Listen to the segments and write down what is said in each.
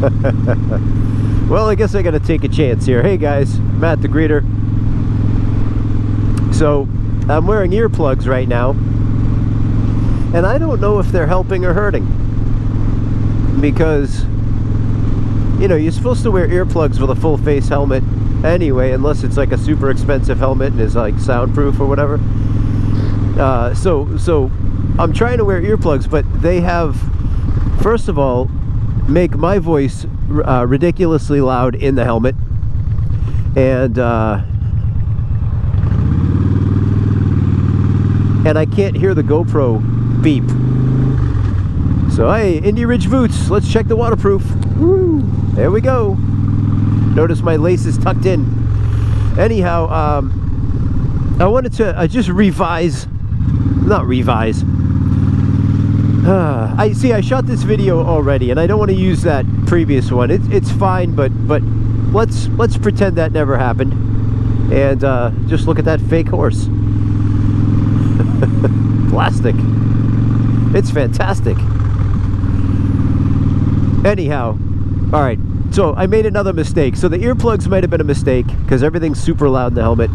Well, I guess I gotta take a chance here. Hey guys, Matt the Greeter. So, I'm wearing earplugs right now, and I don't know if they're helping or hurting. Because, you know, you're supposed to wear earplugs with a full face helmet anyway, unless it's like a super expensive helmet and is like soundproof or whatever. So I'm trying to wear earplugs, but they have, first of all, make my voice ridiculously loud in the helmet, and I can't hear the GoPro beep. So hey, Indy Ridge boots, let's check the waterproof. Woo! There we go. Notice my lace is tucked in. Anyhow, I wanted to just not revise. I shot this video already, and I don't want to use that previous one. It's fine, but let's pretend that never happened, and just look at that fake horse. Plastic. It's fantastic. Anyhow, all right. So I made another mistake. So the earplugs might have been a mistake because everything's super loud in the helmet.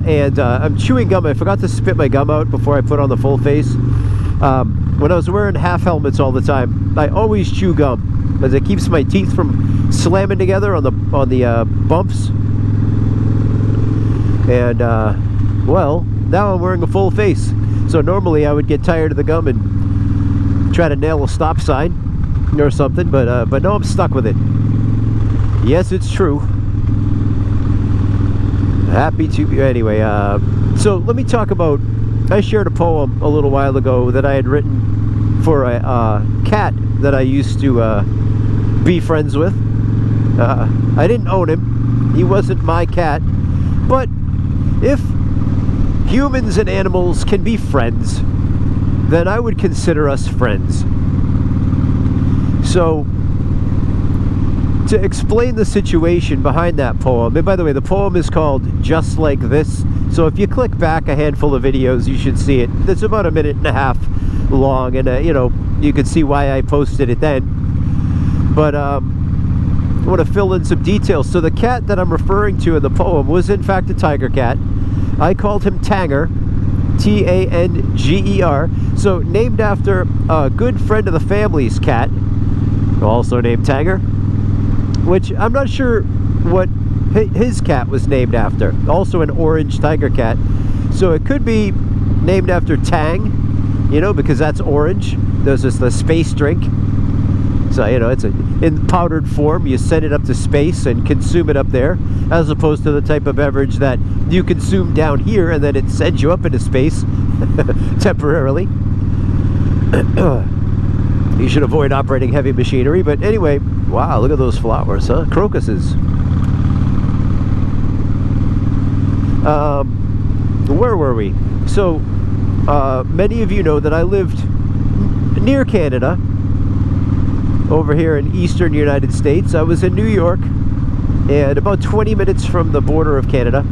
And I'm chewing gum. I forgot to spit my gum out before I put on the full face. When I was wearing half helmets all the time, I always chew gum because it keeps my teeth from slamming together on the bumps. And well, now I'm wearing a full face. So normally I would get tired of the gum and try to nail a stop sign or something, but no, I'm stuck with it. Yes, it's true. Happy to. Anyway, so let me talk about, I shared a poem a little while ago that I had written for a cat that I used to be friends with. I didn't own him. He wasn't my cat. But if humans and animals can be friends, then I would consider us friends. So, to explain the situation behind that poem, and by the way, the poem is called Just Like This, so if you click back a handful of videos, you should see it. It's about 1.5 minutes long, and you know, you can see why I posted it then. But I want to fill in some details. So the cat that I'm referring to in the poem was in fact a tiger cat. I called him Tanger, T-A-N-G-E-R, so named after a good friend of the family's cat, also named Tanger, which I'm not sure what his cat was named after. Also an orange tiger cat. So it could be named after Tang, you know, because that's orange. There's just the space drink. So, you know, it's in powdered form. You send it up to space and consume it up there, as opposed to the type of beverage that you consume down here and then it sends you up into space temporarily. You should avoid operating heavy machinery. But anyway, wow, look at those flowers, huh? Crocuses. Where were we? So, many of you know that I lived near Canada, over here in eastern United States. I was in New York, and about 20 minutes from the border of Canada.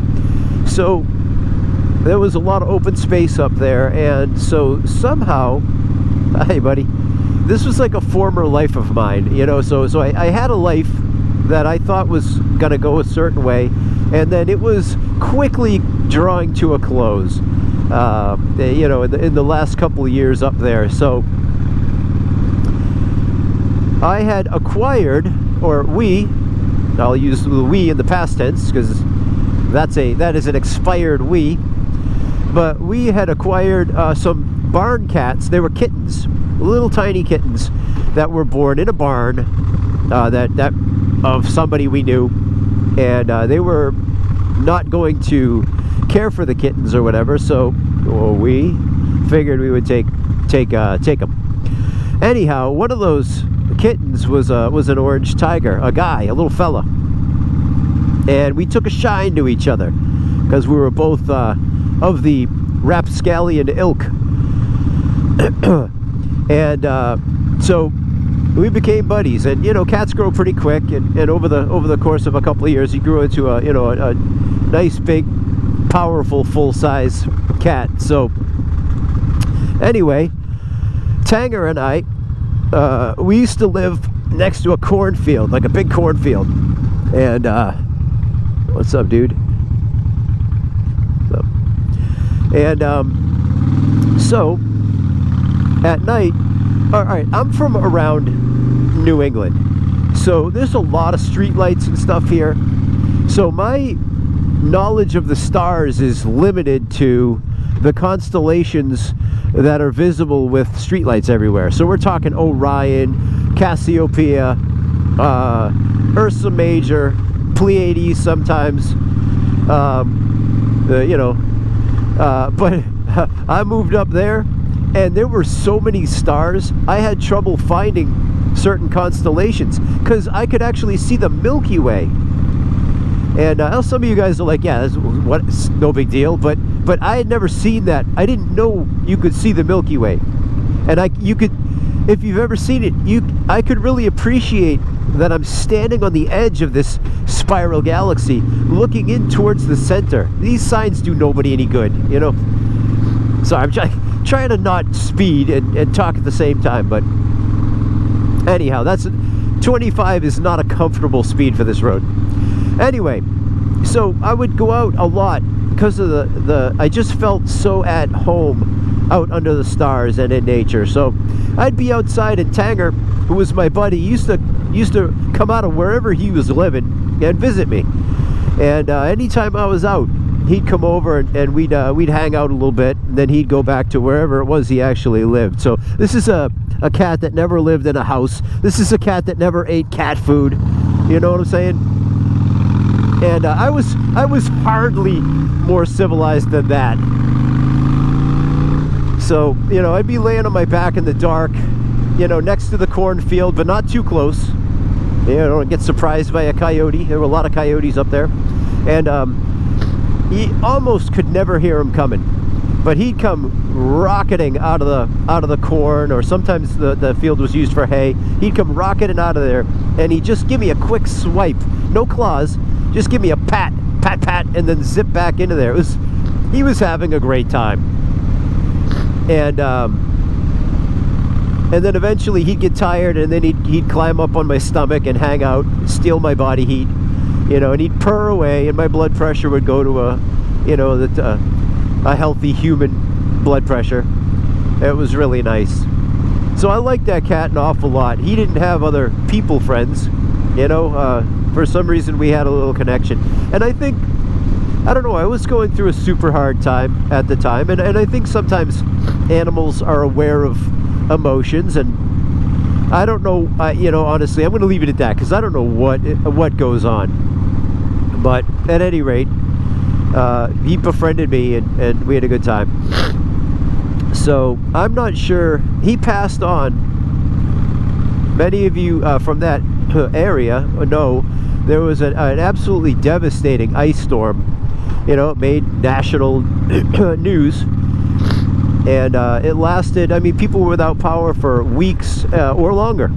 So, there was a lot of open space up there, and so somehow, hey buddy, this was like a former life of mine, you know, so I had a life that I thought was gonna go a certain way, and then it was quickly drawing to a close, you know, in the last couple of years up there. So I had acquired, or I'll use the we in the past tense because that is an expired we, but we had acquired some barn cats. They were kittens, little tiny kittens that were born in a barn that of somebody we knew, and they were not going to care for the kittens or whatever, so we figured we would take them. Anyhow, one of those kittens was an orange tiger, a guy, a little fella, and we took a shine to each other because we were both of the rapscallion ilk. And so we became buddies, and you know, cats grow pretty quick, and over the course of a couple of years he grew into a nice big powerful full-size cat. So anyway, Tanger and I we used to live next to a cornfield, like a big cornfield. And what's up, dude? What's up? And so at night, all right, I'm from around New England, so there's a lot of street lights and stuff here. So my knowledge of the stars is limited to the constellations that are visible with streetlights everywhere. So we're talking Orion, Cassiopeia, Ursa Major, Pleiades sometimes, you know, but I moved up there and there were so many stars, I had trouble finding certain constellations because I could actually see the Milky Way. And some of you guys are like, yeah, it's no big deal, but I had never seen that. I didn't know you could see the Milky Way. And you could, if you've ever seen it, I could really appreciate that I'm standing on the edge of this spiral galaxy, looking in towards the center. These signs do nobody any good, you know. So I'm trying to not speed and talk at the same time, but anyhow, 25 is not a comfortable speed for this road. Anyway, so I would go out a lot because of I just felt so at home out under the stars and in nature. So I'd be outside, and Tanger, who was my buddy, used to come out of wherever he was living and visit me. And anytime I was out, he'd come over and we'd hang out a little bit, and then he'd go back to wherever it was he actually lived. So this is a cat that never lived in a house. This is a cat that never ate cat food. You know what I'm saying? And I was hardly more civilized than that. So, you know, I'd be laying on my back in the dark, you know, next to the cornfield, but not too close. You know, don't get surprised by a coyote. There were a lot of coyotes up there. And you almost could never hear him coming. But he'd come rocketing out of the corn, or sometimes the field was used for hay. He'd come rocketing out of there, and he'd just give me a quick swipe. No claws. Just give me a pat, and then zip back into there. He was having a great time. And then eventually he'd get tired, and then he'd climb up on my stomach and hang out, steal my body heat, you know, and he'd purr away, and my blood pressure would go to a healthy human blood pressure. It was really nice. So I liked that cat an awful lot. He didn't have other people friends, you know. For some reason we had a little connection. And I think, I don't know, I was going through a super hard time at the time, and I think sometimes animals are aware of emotions, and I don't know, you know, honestly, I'm going to leave it at that, because I don't know what goes on. But at any rate, he befriended me, and we had a good time. So I'm not sure, he passed on. Many of you from that area know there was an absolutely devastating ice storm. You know, it made national news, and it lasted, I mean, people were without power for weeks or longer,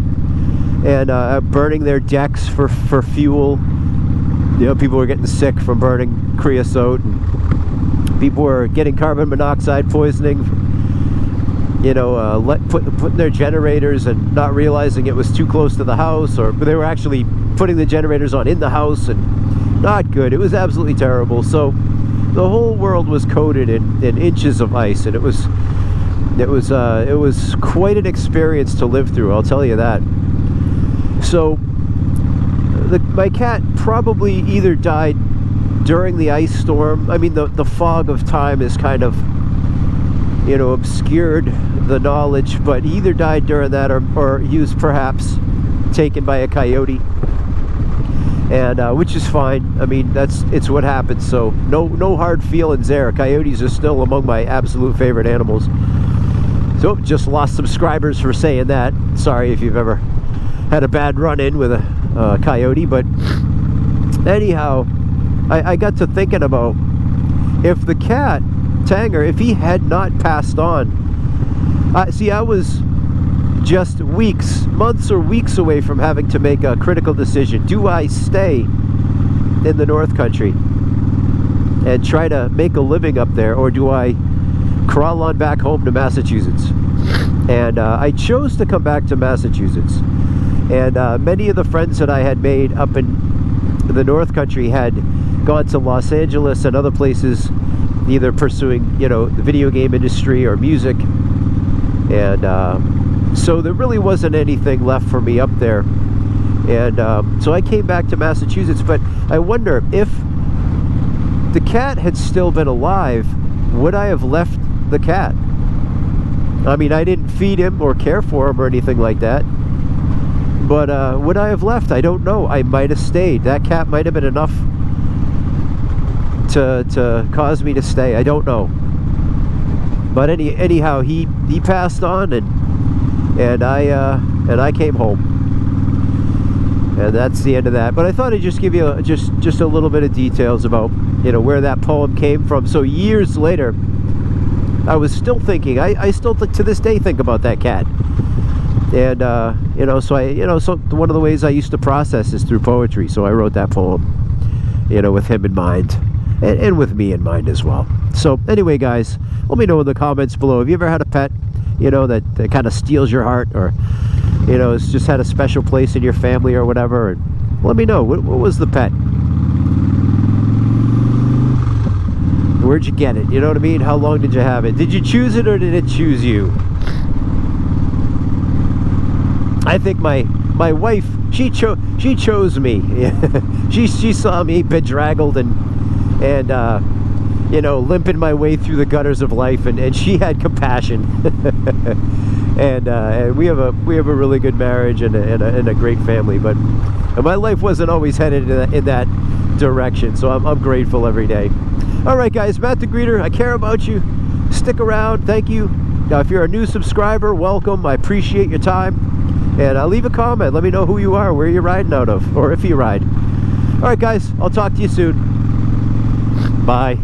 and burning their decks for fuel. You know, people were getting sick from burning creosote, and people were getting carbon monoxide poisoning, you know, putting their generators and not realizing it was too close to the house, or they were actually putting the generators on in the house, and not good. It was absolutely terrible. So the whole world was coated in inches of ice, and it was quite an experience to live through, I'll tell you that. So my cat probably either died during the ice storm. I mean, the fog of time is kind of, you know, obscured the knowledge, but he either died during that, or he was perhaps taken by a coyote, and which is fine. I mean, it's what happens. So no hard feelings there. Coyotes are still among my absolute favorite animals. So just lost subscribers for saying that. Sorry if you've ever had a bad run-in with a coyote, but anyhow, I got to thinking about if the cat Tanger, if he had not passed on, see, I was just months or weeks away from having to make a critical decision. Do I stay in the North Country and try to make a living up there, or do I crawl on back home to Massachusetts? And I chose to come back to Massachusetts. And many of the friends that I had made up in the North Country had gone to Los Angeles and other places, either pursuing, you know, the video game industry or music. And so there really wasn't anything left for me up there. And so I came back to Massachusetts. But I wonder, if the cat had still been alive, would I have left the cat? I mean, I didn't feed him or care for him or anything like that. But would I have left? I don't know. I might have stayed. That cat might have been enough to cause me to stay. I don't know. But anyhow, he passed on, and I came home. And that's the end of that. But I thought I'd just give you just a little bit of details about, you know, where that poem came from. So years later, I was still thinking. I still to this day think about that cat. And you know, so one of the ways I used to process is through poetry. So I wrote that poem, you know, with him in mind, and with me in mind as well. So anyway, guys, let me know in the comments below. Have you ever had a pet, you know, that kind of steals your heart, or, you know, it's just had a special place in your family or whatever? And let me know. What was the pet? Where'd you get it? You know what I mean? How long did you have it? Did you choose it, or did it choose you? I think my wife, she chose me. she saw me bedraggled and you know, limping my way through the gutters of life, and she had compassion. And we have a really good marriage and a great family, but my life wasn't always headed in that direction. So I'm grateful every day. All right, guys, Matt the Greeter, I care about you. Stick around. Thank you. If you're a new subscriber, welcome. I appreciate your time. And leave a comment. Let me know who you are, where you're riding out of, or if you ride. All right, guys, I'll talk to you soon. Bye.